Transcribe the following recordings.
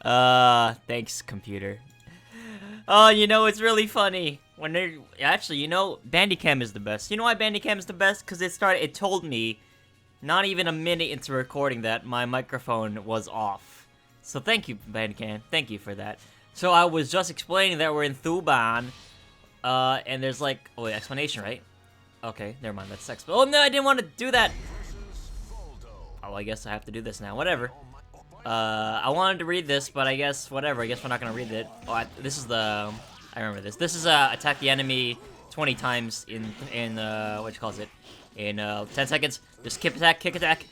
Thanks, computer. Oh, you know, it's really funny. When they're... Actually, you know, Bandicam is the best. You know why Bandicam is the best? Because it told me, not even a minute into recording, that my microphone was off. So thank you, Bandicam. Thank you for that. So I was just explaining that we're in Thuban, and there's like... Oh, wait, explanation, right? Okay, never mind, that's sex. Oh, no, I didn't want to do that! Oh, I guess I have to do this now. Whatever. I wanted to read this, but I guess, whatever. I guess we're not gonna read it. Oh, this is the... I remember this. This is, attack the enemy 20 times in what you calls it? In, 10 seconds. Just kick attack, kick attack,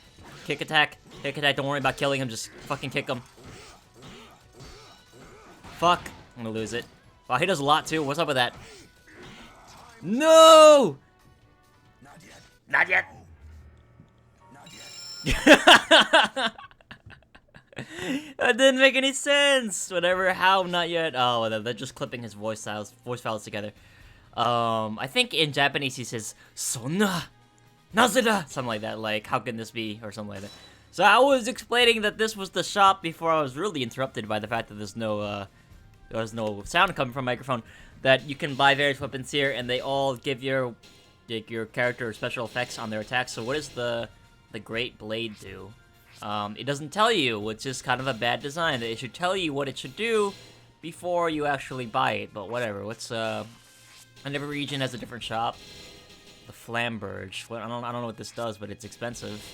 kick attack, kick attack. Don't worry about killing him, just fucking kick him. Fuck. I'm gonna lose it. Wow, he does a lot, too. What's up with that? No! Not yet. Not yet. Not yet. That didn't make any sense. Whatever. How? Not yet. Oh, they're just clipping his voice files together. I think in Japanese he says "sonna, nazeda," something like that. Like, how can this be, or something like that. So I was explaining that this was the shop before I was really interrupted by the fact that there's no sound coming from microphone. That you can buy various weapons here, and they all give your character special effects on their attacks. So what does the Great Blade do? It doesn't tell you, which is kind of a bad design. It should tell you what it should do before you actually buy it, but whatever. And every region has a different shop. The Flamberge. Well, I don't know what this does, but it's expensive.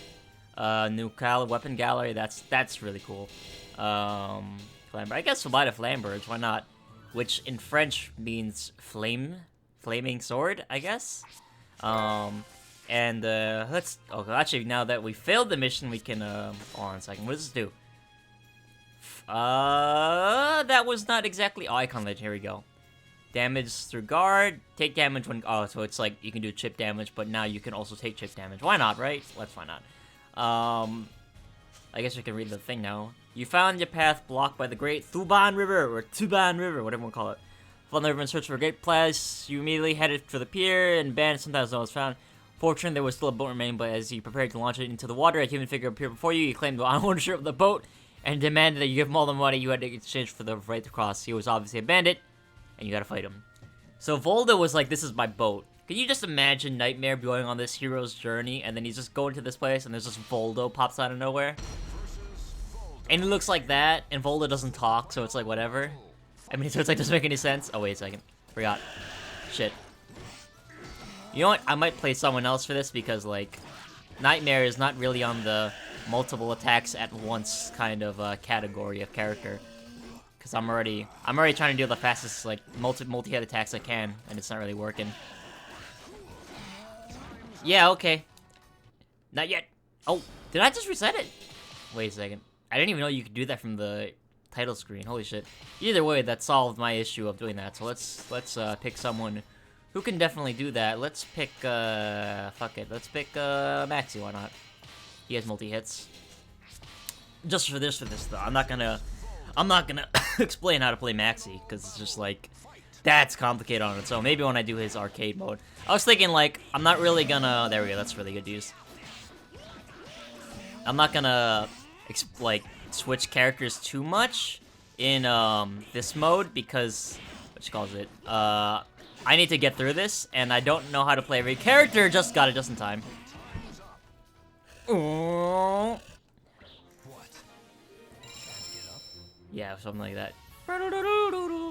New weapon gallery, that's really cool. Flamberge. I guess we'll buy the Flamberge, why not? Which in French means flaming sword, I guess? And, let's... Oh, actually, now that we failed the mission, we can, hold on a second. What does this do? That was not exactly... Oh, Icon Legend, here we go. Damage through guard, take damage when... Oh, so it's like, you can do chip damage, but now you can also take chip damage. Why not, right? Let's why not. I guess we can read the thing now. You found your path blocked by the Great Thuban River, or Tuban River, whatever you want to call it. Found the river in search for a great place. You immediately headed for the pier, and banned sometimes no one was found. Fortunately, there was still a boat remaining, but as you prepared to launch it into the water, a human figure appeared before you. He claimed the ownership of the boat and demanded that you give him all the money you had to exchange for the right to cross. He was obviously a bandit, and you gotta fight him. So Volda was like, this is my boat. Can you just imagine Nightmare going on this hero's journey, and then he's just going to this place, and there's just Voldo pops out of nowhere? And he looks like that, and Volda doesn't talk, so it's like, whatever. I mean, so it's like, doesn't make any sense. Oh, wait a second. Forgot. Shit. You know what? I might play someone else for this because, like, Nightmare is not really on the multiple attacks at once kind of category of character. Because I'm already trying to do the fastest, like, multi-hit attacks I can, and it's not really working. Yeah, okay. Not yet. Oh, did I just reset it? Wait a second. I didn't even know you could do that from the title screen. Holy shit. Either way, that solved my issue of doing that. So let's pick someone who can definitely do that. Let's pick, fuck it. Let's pick, Maxi, why not? He has multi-hits. Just for this, though. I'm not gonna explain how to play Maxi, because it's just, like, that's complicated on its own. Maybe when I do his arcade mode. I was thinking, like, I'm not really gonna... There we go, that's really good use. I'm not gonna, like, switch characters too much in, this mode, because... What you calls it? I need to get through this, and I don't know how to play every character. Just got it just in time. Yeah, something like that.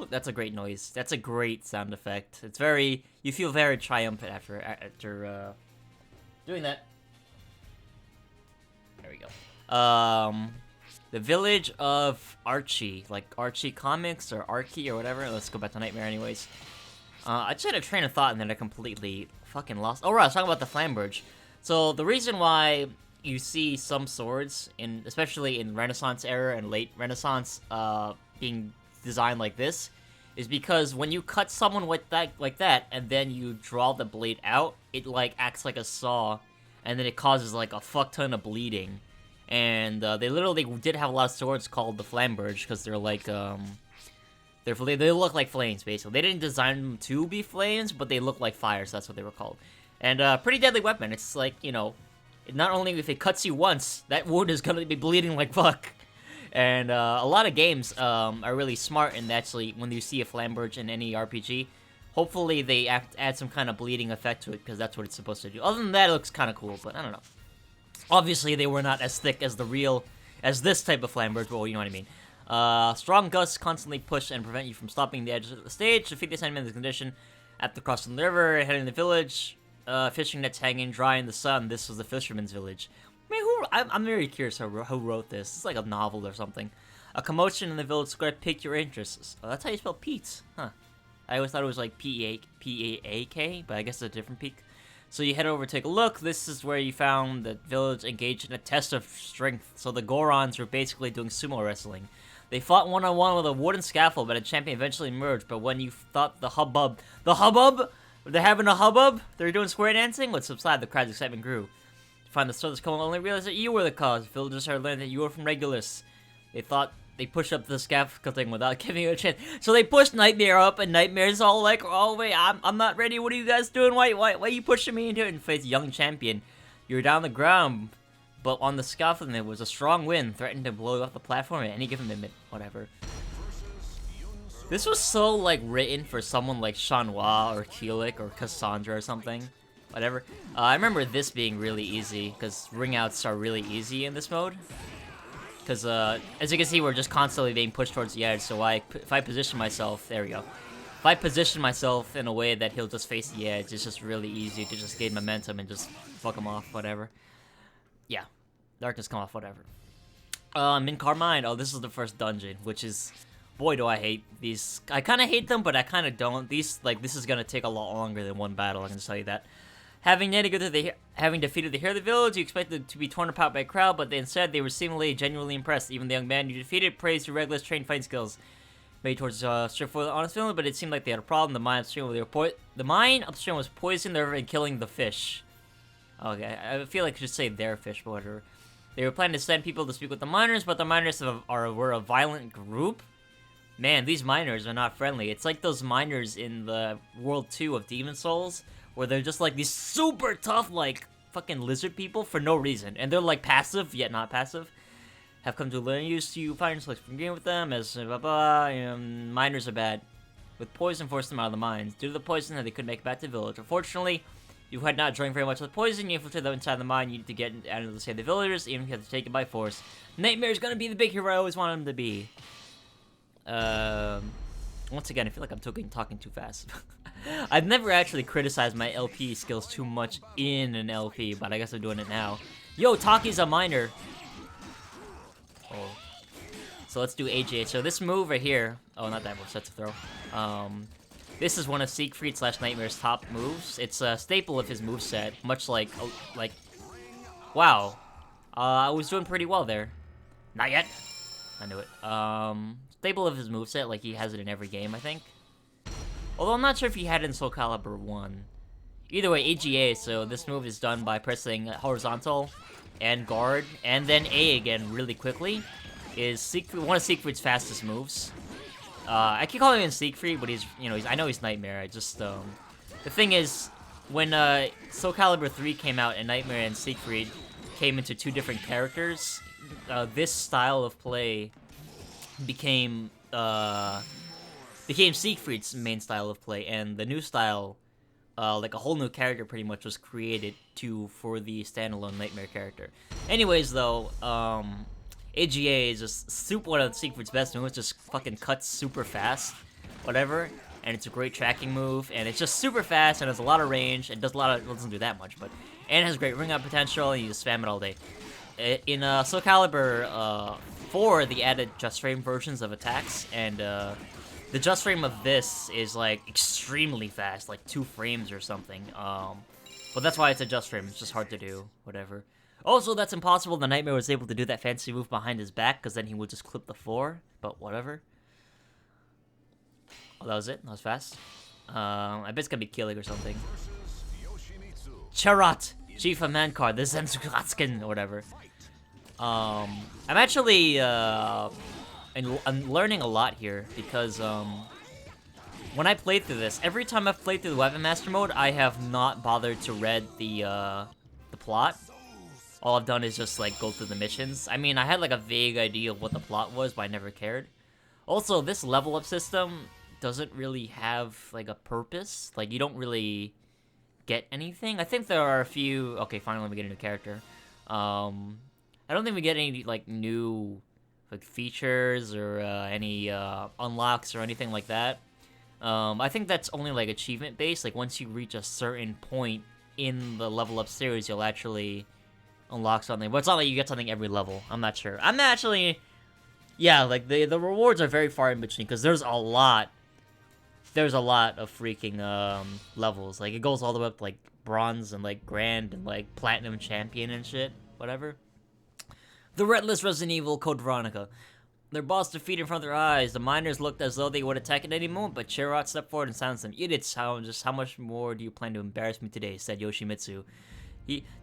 That's a great noise. That's a great sound effect. It's very... You feel very triumphant after doing that. There we go. The village of Archie. Like Archie Comics or Archie or whatever. Let's go back to Nightmare anyways. I just had a train of thought and then I completely fucking lost. Oh, right, I was talking about the Flamberge. So the reason why you see some swords, especially in Renaissance era and late Renaissance, being designed like this, is because when you cut someone like that, and then you draw the blade out, it like acts like a saw, and then it causes like a fuck ton of bleeding. And they literally did have a lot of swords called the Flamberge because they're like they look like flames, basically. They didn't design them to be flames, but they look like fires. That's what they were called. And pretty deadly weapon. It's like, you know, not only if it cuts you once, that wound is gonna be bleeding like fuck. And a lot of games are really smart in actually, when you see a Flamberge in any RPG, hopefully they add some kind of bleeding effect to it, because that's what it's supposed to do. Other than that, it looks kind of cool, but I don't know. Obviously, they were not as thick as as this type of Flamberge, but you know what I mean. Strong gusts constantly push and prevent you from stopping the edge of the stage. Defeat this enemy in this condition. After crossing the river, heading to the village, fishing nets hanging dry in the sun. This was the Fisherman's village. I mean, I'm very curious who wrote this. It's like a novel or something. A commotion in the village square piqued your interests. Oh, that's how you spell Pete, huh? I always thought it was like P-E-A-K, but I guess it's a different peak. So you head over to take a look. This is where you found the village engaged in a test of strength. So the Gorons were basically doing sumo wrestling. They fought one-on-one with a wooden scaffold, but a champion eventually emerged. But when you thought the hubbub, they're having a hubbub, they're doing square dancing, would subside, the crowd's excitement grew. To find the source of only realized that you were the cause. Villagers had learned that you were from Regulus. They thought they pushed up the scaffolding without giving you a chance. So they pushed Nightmare up, and Nightmare's all like, "Oh wait, I'm not ready. What are you guys doing? Why are you pushing me into it?" And face young champion, you're down the ground, but on the scaffolding there was a strong wind, threatened to blow up the platform at any given minute. Whatever. This was so like written for someone like Shanwa or Keelik or Cassandra or something. Whatever. I remember this being really easy, because ring outs are really easy in this mode. Because, as you can see, we're just constantly being pushed towards the edge, so if I position myself, there we go. If I position myself in a way that he'll just face the edge, it's just really easy to just gain momentum and just fuck him off, whatever. Yeah. Darkness come off, whatever. In Carmine, oh, this is the first dungeon, which is... Boy, do I hate these. I kind of hate them, but I kind of don't. This is gonna take a lot longer than one battle, I can just tell you that. Having defeated the hero of the village, you expected to be torn apart by a crowd, but instead they were seemingly genuinely impressed. Even the young man you defeated praised your Regulus trained fighting skills. Made towards straightforward honest village, but it seemed like they had a problem. The mine upstream was poisoning the river and killing the fish. Okay, I feel like I should say their fish, but whatever. They were planning to send people to speak with the miners, but the miners were a violent group. Man, these miners are not friendly. It's like those miners in the World 2 of Demon Souls, where they're just like these super tough, like, fucking lizard people for no reason. And they're like passive, yet not passive. Have come to learn used to find yourself from game with them, as blah blah. Miners are bad. With poison, forced them out of the mines. Due to the poison, they couldn't make it back to the village. Unfortunately, you had not drank very much of the poison. You infiltrated them inside the mine. You need to get out of to save the villagers, even if you have to take it by force. Nightmare's gonna be the big hero I always wanted him to be. Once again, I feel like I'm talking too fast. I've never actually criticized my LP skills too much in an LP, but I guess I'm doing it now. Yo, Taki's a miner. Oh. So let's do AJ. So this move right here... Oh, not that move, that's a throw. This is one of Siegfried / Nightmare's top moves. It's a staple of his moveset, much like... Wow. I was doing pretty well there. Not yet. I knew it. Staple of his moveset, like he has it in every game, I think. Although I'm not sure if he had it in Soul Calibur 1. Either way, AGA, so this move is done by pressing horizontal and guard, and then A again really quickly. Is one of Siegfried's fastest moves. I keep calling him Siegfried, but I know he's Nightmare. I just, the thing is, when Soul Calibur 3 came out and Nightmare and Siegfried came into two different characters, this style of play became Siegfried's main style of play, and the new style, like a whole new character pretty much was created for the standalone Nightmare character. Anyways, though, AGA is just one of Siegfried's best moves, just fucking cuts super fast, whatever, and it's a great tracking move, and it's just super fast, and has a lot of range, and doesn't do that much, and it has great ring-out potential, and you just spam it all day. In Soul Calibur 4, they added just frame versions of attacks, and the just frame of this is like extremely fast, like 2 frames or something. But that's why it's a just frame. It's just hard to do, whatever. Also, that's impossible. The Nightmare was able to do that fancy move behind his back, because then he would just clip the floor. But whatever. Oh, that was it. That was fast. I bet it's gonna be Killing or something. Charat, Chief of Mankar, the Zensugatskin, or whatever. I'm actually I'm learning a lot here, because when I played through this, every time I've played through the Weapon Master mode, I have not bothered to read the plot. all I've done is just like go through the missions. I mean, I had like a vague idea of what the plot was, but I never cared. Also, this level up system doesn't really have like a purpose. Like, you don't really get anything. I think there are a few. Okay, finally we get a new character. I don't think we get any like new like features or any unlocks or anything like that. I think that's only like achievement based. Like, once you reach a certain point in the level up series, you'll actually unlock something. But it's not like you get something every level. I'm not sure. I'm actually, yeah, like the rewards are very far in between because there's a lot. There's a lot of freaking levels. Like, it goes all the way up to, like, bronze and like grand and like platinum champion and shit. Whatever. The Relentless Resident Evil Code Veronica. Their boss defeated in front of their eyes. The miners looked as though they would attack at any moment, but Chirot stepped forward and silenced them. You did sound. Just how much more do you plan to embarrass me today? Said Yoshimitsu.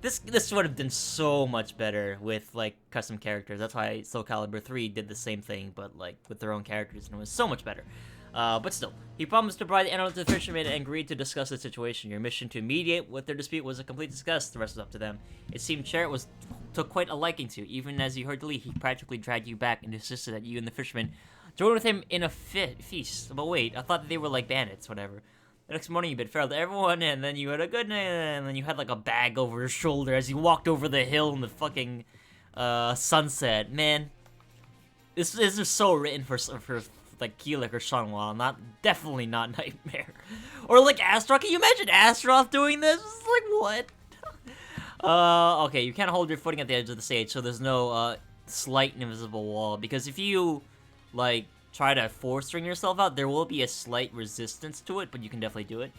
This would have been so much better with like custom characters. That's why Soul Calibur 3 did the same thing, but like with their own characters, and it was so much better. But still, he promised to provide the antidote to the Fisherman and agreed to discuss the situation. Your mission to mediate with their dispute was a complete success. The rest was up to them. It seemed Chirot took quite a liking to you. Even as you heard the lead, he practically dragged you back and insisted that you and the Fisherman join with him in a feast. But wait, I thought that they were like bandits, whatever. The next morning you bid farewell to everyone, and then you had a good night, and then you had like a bag over your shoulder as you walked over the hill in the fucking sunset. Man, this is so written for like Keelik or Shanwa, definitely not Nightmare. Or like Astroth. Can you imagine Astroth doing this? It's like, what? Okay, you can't hold your footing at the edge of the stage, so there's no slight invisible wall, because if you like try to force string yourself out, there will be a slight resistance to it, but you can definitely do it.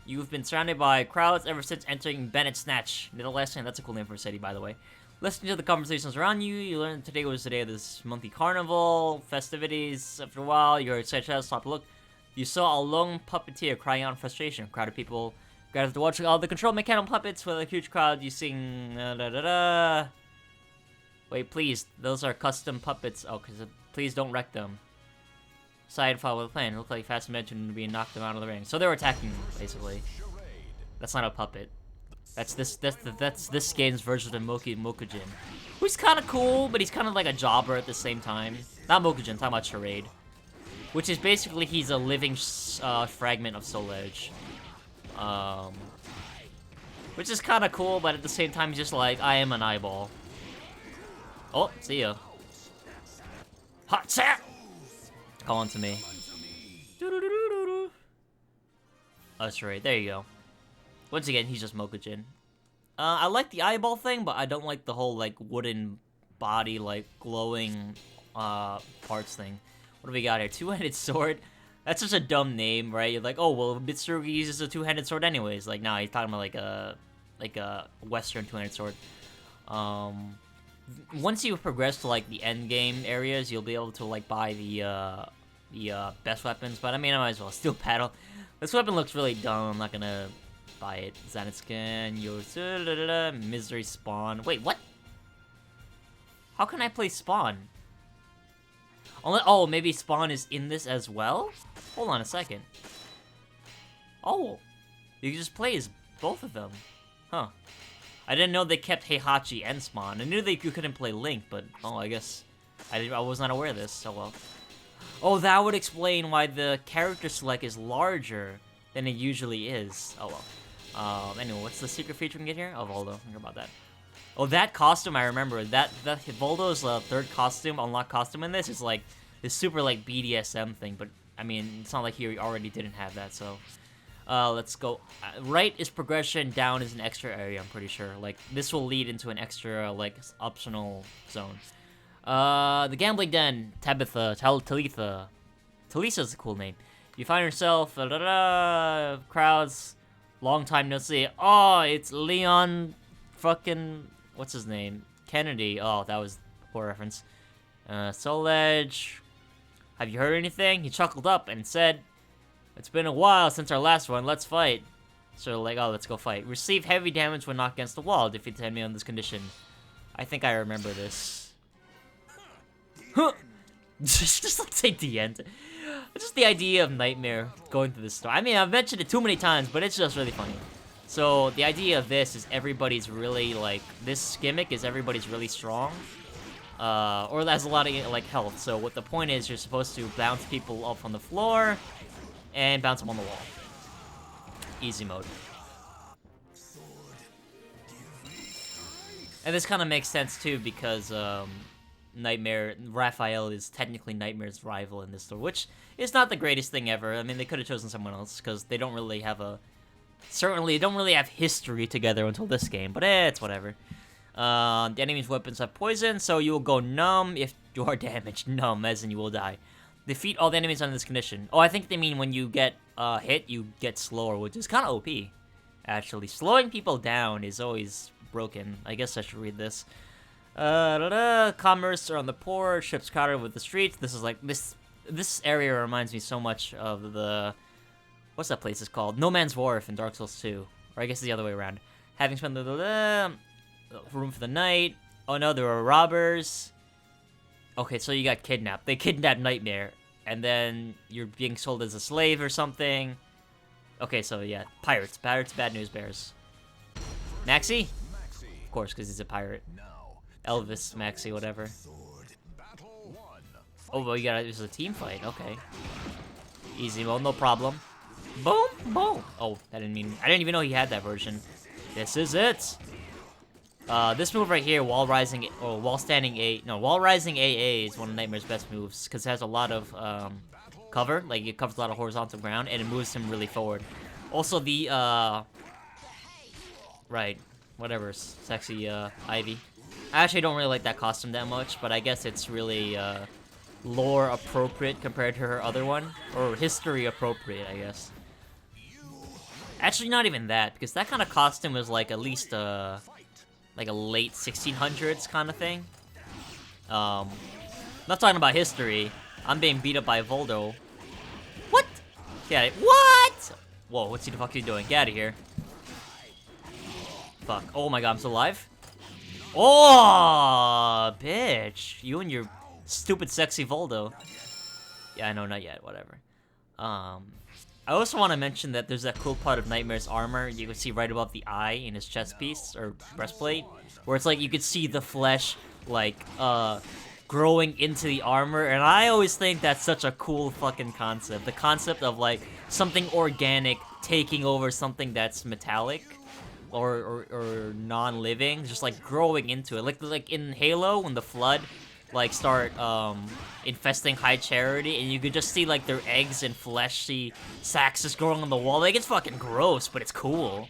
You've been surrounded by crowds ever since entering Bennett Snatch. The last name, that's a cool name for a city, by the way. Listening to the conversations around you, you learned today was the day of this monthly carnival, festivities. After a while, you're excited to stop to look. You saw a lone puppeteer crying out in frustration. A crowd of people gathered to watch all the control mechanical puppets with a huge crowd. You sing, Wait, please, those are custom puppets. Oh, please don't wreck them. Side file with a plan. It looked like Fast mentioned to be knocked them out of the ring. So they were attacking them, basically. That's not a puppet. That's this game's version of Mokujin. Who's kind of cool, but he's kind of like a jobber at the same time. Not Mokujin, I'm talking about Charade. Which is basically, he's a living fragment of Soul Edge. Which is kind of cool, but at the same time, he's just like, I am an eyeball. Oh, see ya. Hot sap! Call on to me. Oh, that's right. There you go. Once again, he's just Mokujin. I like the eyeball thing, but I don't like the whole, like, wooden body, like, glowing, parts thing. What do we got here? Two-handed sword? That's such a dumb name, right? You're like, oh, well, Mitsurugi uses a two-handed sword anyways. Like, nah, he's talking about, like a Western two-handed sword. Once you progress to, like, the end game areas, you'll be able to, like, buy the best weapons. But, I mean, I might as well. Steel paddle. This weapon looks really dumb. I'm not gonna buy it. Zanitskin, Misery Spawn. Wait, what? How can I play Spawn? Oh, maybe Spawn is in this as well? Hold on a second. Oh, you can just play as both of them. Huh. I didn't know they kept Heihachi and Spawn. I knew you couldn't play Link, but, oh, I guess I was not aware of this, so well. Oh, that would explain why the character select is larger than it usually is. Oh, well. Anyway, what's the secret feature we can get here? Oh, Voldo. Think about that. Oh, that costume, I remember. That Voldo's third costume, unlocked costume in this is like this super like BDSM thing, but I mean, it's not like he already didn't have that, so let's go. Right is progression, down is an extra area, I'm pretty sure. Like, this will lead into an extra, like, optional zone. The Gambling Den, Tabitha, Talitha. Talisa's a cool name. You find yourself, crowds, long time no see. Oh, it's Leon fucking, what's his name? Kennedy. Oh, that was a poor reference. Soul Edge. Have you heard anything? He chuckled up and said, it's been a while since our last one, let's fight. So like, oh, let's go fight. Receive heavy damage when knocked against the wall. Defeat the enemy on this condition. I think I remember this. Huh. Just let's take the end. Just the idea of Nightmare going through this story. I mean, I've mentioned it too many times, but it's just really funny. So the idea of this is everybody's really like, this gimmick is everybody's really strong, or has a lot of like health. So what the point is, you're supposed to bounce people up on the floor and bounce them on the wall. Easy mode. And this kind of makes sense too because Raphael is technically Nightmare's rival in this story, which is not the greatest thing ever. I mean, they could have chosen someone else because they don't really have history together until this game, but it's whatever. The enemy's weapons have poison, so you will go numb if you are damaged. Numb, as in you will die. Defeat all the enemies under this condition. Oh, I think they mean when you get hit, you get slower, which is kind of OP. Actually, slowing people down is always broken. I guess I should read this. Commerce are on the poor, ships crowded with the streets. This is like, this area reminds me so much of the, what's that place is called? No Man's Wharf in Dark Souls 2. Or I guess it's the other way around. Having spent the room for the night. Oh no, there are robbers. Okay, so you got kidnapped. They kidnapped Nightmare. And then you're being sold as a slave or something. Okay, so yeah, pirates. Pirates, bad news bears. Maxi? Of course, because he's a pirate. Elvis, Maxi, whatever. Oh, well, it was a team fight. Okay. Easy mode, no problem. Boom, boom. Oh, I didn't even know he had that version. This is it. This move right here, wall rising AA is one of Nightmare's best moves because it has a lot of cover. Like, it covers a lot of horizontal ground and it moves him really forward. Also, the right, whatever, sexy Ivy. I actually don't really like that costume that much, but I guess it's really lore appropriate compared to her other one, or history appropriate, I guess. Actually, not even that, because that kind of costume was like at least like a late 1600s kind of thing. Not talking about history. I'm being beat up by Voldo. What? Get it? What? Whoa, what's the fuck are you doing? Get out of here. Fuck. Oh my god, I'm still alive? Oh, bitch. You and your stupid sexy Voldo. Yeah, I know, not yet. Whatever. I also want to mention that there's that cool part of Nightmare's armor you can see right above the eye in his chest piece, or breastplate, where it's like you could see the flesh, like, growing into the armor, and I always think that's such a cool fucking concept. The concept of, like, something organic taking over something that's metallic, or non-living, just, like, growing into it. Like in Halo, when the Flood, like, start infesting High Charity, and you could just see like their eggs and fleshy sacks just growing on the wall. Like, it's fucking gross, but it's cool.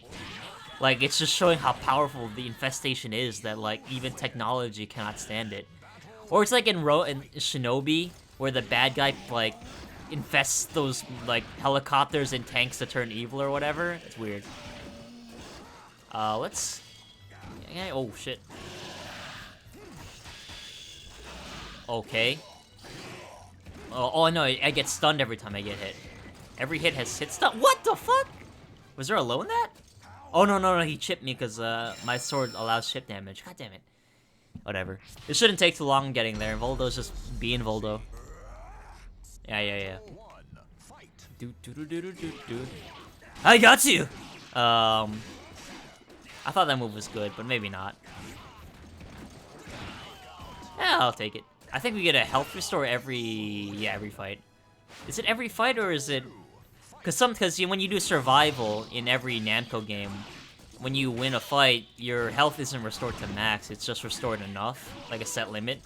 Like, it's just showing how powerful the infestation is, that like even technology cannot stand it. Or it's like in Shinobi, where the bad guy like infests those like helicopters and tanks to turn evil or whatever. It's weird. Let's. Oh shit. Okay. Oh no, I get stunned every time I get hit. Every hit has hit stun. What the fuck? Was there a low in that? Oh no, he chipped me because my sword allows chip damage. God damn it. Whatever. It shouldn't take too long getting there. Voldo's just being Voldo. Yeah. I got you! I thought that move was good, but maybe not. Yeah, I'll take it. I think we get a health restore every fight. Is it every fight, or is it... Because when you do survival in every Namco game, when you win a fight, your health isn't restored to max, it's just restored enough, like a set limit.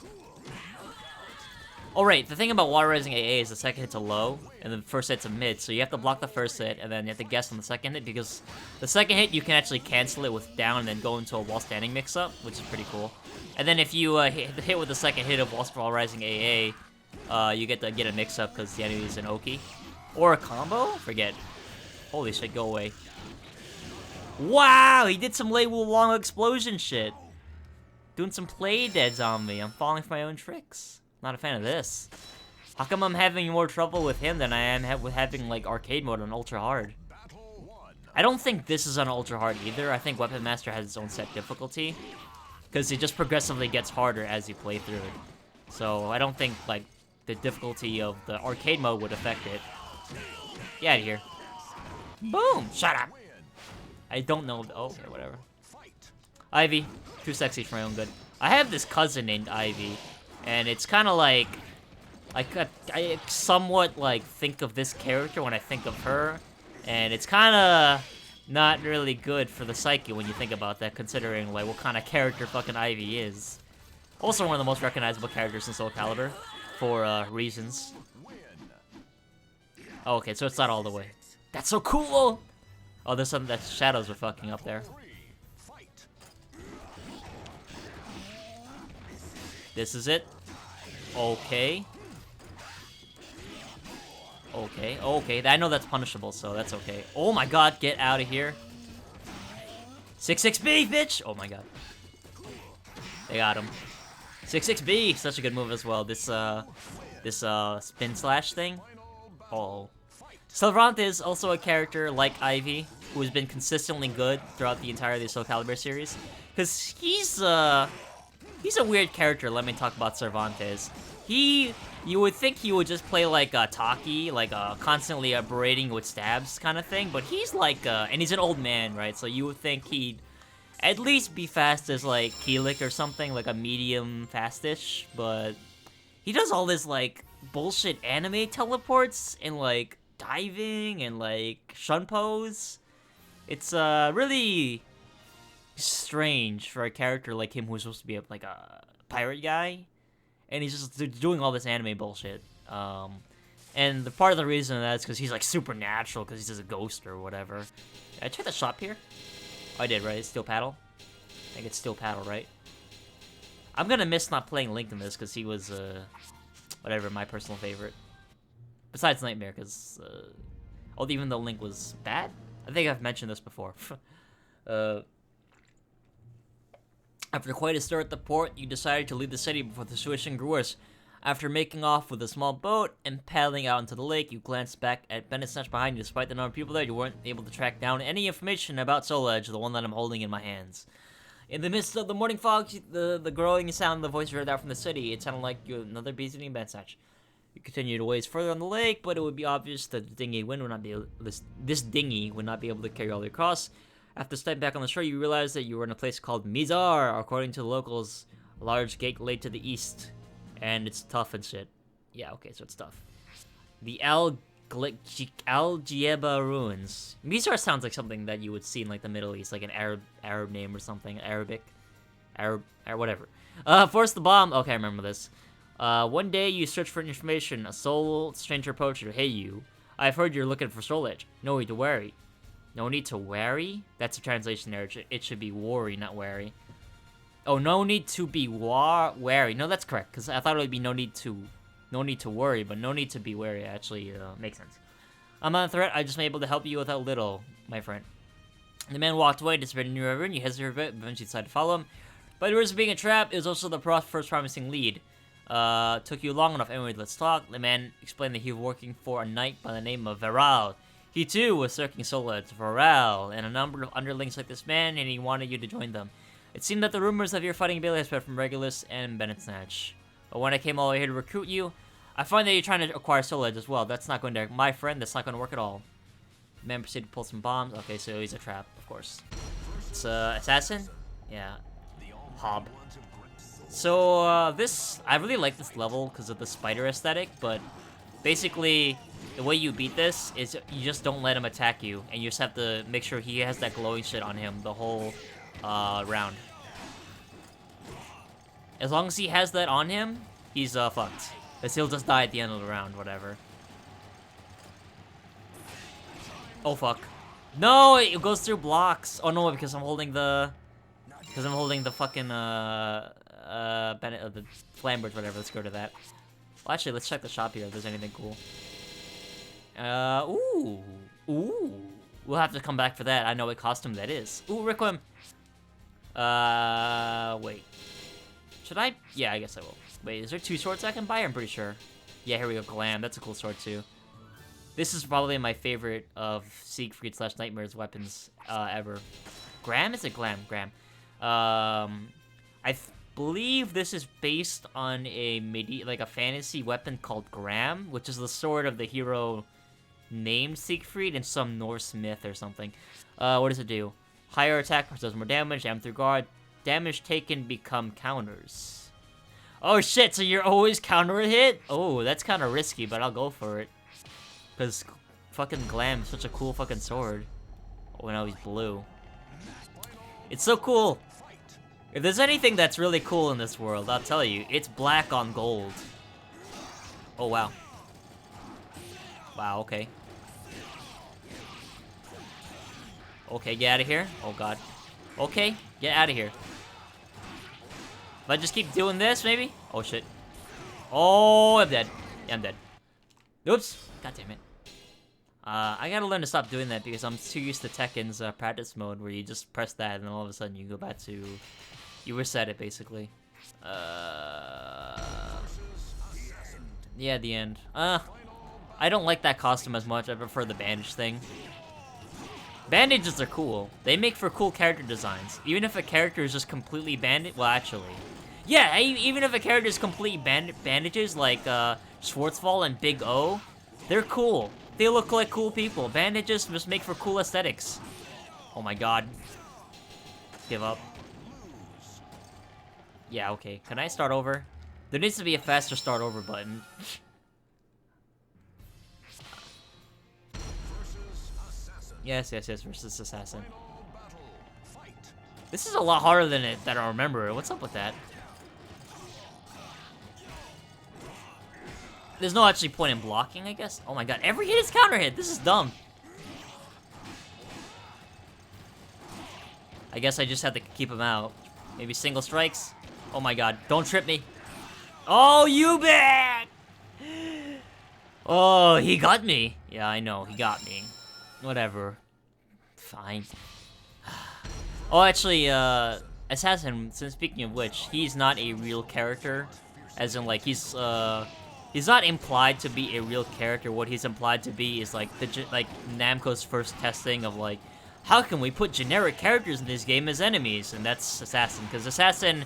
Oh right, the thing about water rising AA is the second hit's a low, and the first hit's a mid, so you have to block the first hit, and then you have to guess on the second hit, because the second hit you can actually cancel it with down and then go into a wall standing mix-up, which is pretty cool. And then if you hit with the second hit of wall rising AA, you get to get a mix-up because the enemy is an Oki. Or a combo? Forget. Holy shit, go away. Wow, he did some Lei Wu Long explosion shit. Doing some play deads on me. I'm falling for my own tricks. Not a fan of this. How come I'm having more trouble with him than I am with having, like, arcade mode on ultra hard? I don't think this is on ultra hard either. I think Weapon Master has its own set difficulty, because it just progressively gets harder as you play through it. So I don't think, like, the difficulty of the arcade mode would affect it. Get out of here. Boom! Shut up! I don't know. Oh, okay, whatever. Ivy, too sexy for my own good. I have this cousin named Ivy, and it's kind of like I somewhat like think of this character when I think of her, and it's kind of not really good for the psyche when you think about that, considering like what kind of character fucking Ivy is. Also one of the most recognizable characters in Soul Calibur, for reasons. Oh, okay, so it's not all the way. That's so cool! Oh, there's something that shadows are fucking up there. This is it. Okay. Okay, okay. I know that's punishable, so that's okay. Oh my god, get out of here. 6-6B, bitch! Oh my god. They got him. 6-6B, such a good move as well. This spin slash thing. Oh. Cervantes, also a character like Ivy, who has been consistently good throughout the entirety of the Soul Calibur series. Because he's a weird character, let me talk about Cervantes. You would think he would just play like a Taki, like constantly berating with stabs kind of thing, but he's like, and he's an old man, right? So you would think he'd at least be fast as like Keelik or something, like a medium fastish, but he does all this like bullshit anime teleports and like diving and like shun pose. It's really strange for a character like him who's supposed to be like a pirate guy, and he's just doing all this anime bullshit. And the part of the reason of that is because he's like supernatural, because he's just a ghost or whatever. Did I check the shop here? Oh, I did, right? It's Steel Paddle? I think it's Steel Paddle, right? I'm gonna miss not playing Link in this, because he was, whatever, my personal favorite. Besides Nightmare, because, even though Link was bad? I think I've mentioned this before. After quite a stir at the port, you decided to leave the city before the situation grew worse. After making off with a small boat and paddling out into the lake, you glanced back at Bennett's Snatch behind you. Despite the number of people there, you weren't able to track down any information about Soul Edge, the one that I'm holding in my hands. In the midst of the morning fog, the growing sound of the voice heard out from the city. It sounded like another busy Bennett's Snatch. You continued a ways further on the lake, but it would be obvious that the dinghy wind would not be this dinghy would not be able to carry all the way across. After stepping back on the shore, you realized that you were in a place called Mizar. According to the locals, a large gate lay to the east, and it's tough and shit. Yeah, okay, so it's tough. The Algieba ruins. Mizar sounds like something that you would see in like the Middle East, like an Arab name or something, Arabic, or whatever. Force the bomb. Okay, I remember this. One day you search for information. A soul stranger approached you. Hey, you. I've heard you're looking for Soul Edge. No need to worry. No need to worry? That's a translation there. It should be worry, not wary. Oh, no need to be wary. No, that's correct, because I thought it would be no need to worry, but no need to be wary actually makes sense. I'm not a threat. I just may be able to help you with a little, my friend. The man walked away, disappeared in the river, and you hesitated a bit, but eventually decided to follow him. But the risk of being a trap, it was also the first promising lead. Took you long enough. Anyway, let's talk. The man explained that he was working for a knight by the name of Veral. He too was searching Soul Edge, Veral, and a number of underlings like this man, and he wanted you to join them. It seemed that the rumors of your fighting ability had spread from Regulus and Bennett's Snatch. But when I came all the way here to recruit you, I find that you're trying to acquire Soul Edge as well. That's not going to, my friend, that's not going to work at all. The man proceeded to pull some bombs. Okay, so he's a trap, of course. It's assassin? Yeah. Hob. So, I really like this level because of the spider aesthetic, but basically, the way you beat this is you just don't let him attack you, and you just have to make sure he has that glowing shit on him the whole round. As long as he has that on him, he's fucked. Because he'll just die at the end of the round, whatever. Oh fuck. No, it goes through blocks. Oh no, because I'm holding the fucking the flambirds, whatever. Let's go to that. Well, actually, let's check the shop here if there's anything cool. Ooh. We'll have to come back for that. I know what costume that is. Ooh, Requiem. Wait. Should I? Yeah, I guess I will. Wait, is there 2 swords I can buy? I'm pretty sure. Yeah, here we go. Glam. That's a cool sword, too. This is probably my favorite of Siegfried / Nightmare's weapons, ever. Gram? Is it Glam? Gram. I believe this is based on a fantasy weapon called Gram, which is the sword of the hero named Siegfried in some Norse myth or something. What does it do? Higher attack does more damage, damage through guard. Damage taken become counters. Oh shit, so you're always counter a hit? Oh, that's kind of risky, but I'll go for it. Because fucking Glam is such a cool fucking sword. Oh, now he's blue. It's so cool. If there's anything that's really cool in this world, I'll tell you, it's black on gold. Oh, wow. Wow, okay. Okay, get out of here. Oh, God. Okay, get out of here. If I just keep doing this, maybe? Oh, shit. Oh, I'm dead. Yeah, I'm dead. Oops. God damn it. I gotta learn to stop doing that because I'm too used to Tekken's practice mode where you just press that and then all of a sudden you go back to... You reset it, basically. Yeah, the end. I don't like that costume as much. I prefer the bandage thing. Bandages are cool. They make for cool character designs. Even if a character is just completely bandaged... Well, actually... Yeah, even if a character is completely bandages, like Schwarzwald and Big O, they're cool. They look like cool people. Bandages just make for cool aesthetics. Oh my god. Give up. Yeah, okay. Can I start over? There needs to be a faster start over button. Yes, versus assassin. This is a lot harder than I remember. What's up with that? There's no actually point in blocking, I guess. Oh my god, every hit is counter hit. This is dumb. I guess I just have to keep him out. Maybe single strikes. Oh my god, don't trip me. Oh, you bad! Oh, he got me. Yeah, I know, he got me. Whatever. Fine. Oh, actually, Assassin, since speaking of which, he's not a real character. As in, like, he's not implied to be a real character. What he's implied to be is, like, Namco's first testing of, like, how can we put generic characters in this game as enemies? And that's Assassin, because Assassin,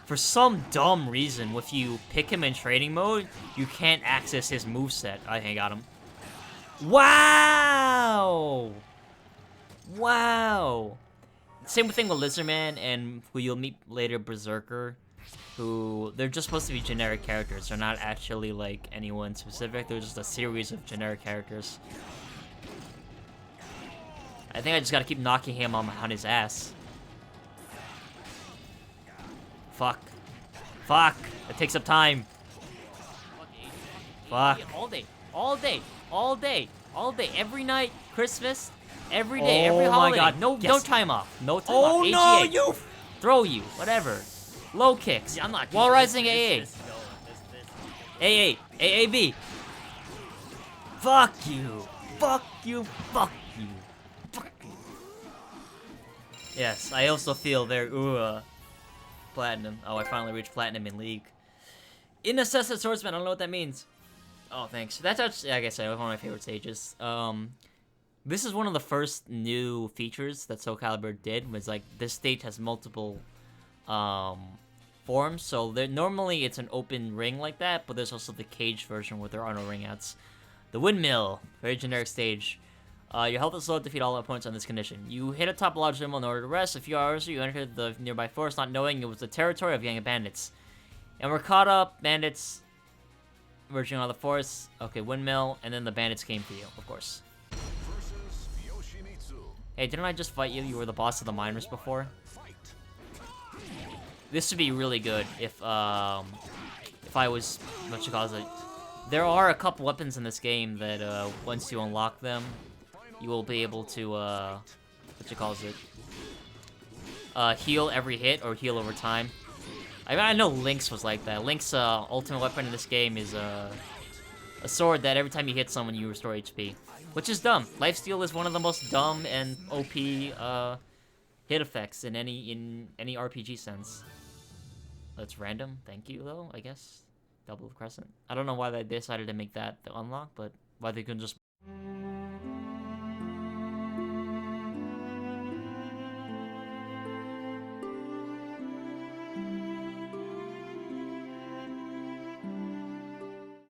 for some dumb reason, if you pick him in training mode, you can't access his moveset. I think I got him. Wow! Wow! Same thing with Lizardman and who you'll meet later, Berserker, who, they're just supposed to be generic characters. They're not actually, like, anyone specific. They're just a series of generic characters. I think I just gotta keep knocking him on his ass. Fuck. Fuck! It takes up time. Fuck. All day. All day. All day. All day. Every night. Christmas. Every day. Every holiday. Oh my god. No, yes. No time off. No time off. Oh no, you! Throw you. Whatever. Low kicks. Yeah, I'm not. Wall rising AA. AA. AAB. Fuck you. Fuck you. Fuck you. Fuck you. Yes, I also feel very platinum. Oh, I finally reached platinum in League. Inaccessible Swordsman. I don't know what that means. Oh, thanks. That's actually, like I said, one of my favorite stages. This is one of the first new features that Soul Calibur did. Was like this stage has multiple forms. So normally it's an open ring like that, but there's also the cage version where there are no ring outs. The windmill, very generic stage. Your health is low to defeat all opponents on this condition. You hit a top large windmill in order to rest. A few hours ago, you entered the nearby forest, not knowing it was the territory of gang of bandits. And we're caught up, bandits merging on the forest. Okay, windmill, and then the bandits came for you, of course. Hey, didn't I just fight you? You were the boss of the miners before. This would be really good if I was, what you call it. There are a couple weapons in this game that once you unlock them, you will be able to, what you call it, heal every hit or heal over time. I know Link's was like that. Link's ultimate weapon in this game is a sword that every time you hit someone, you restore HP. Which is dumb. Lifesteal is one of the most dumb and OP hit effects in any RPG sense. That's random. Thank you, though, I guess. Double Crescent. I don't know why they decided to make that the unlock, but why they couldn't just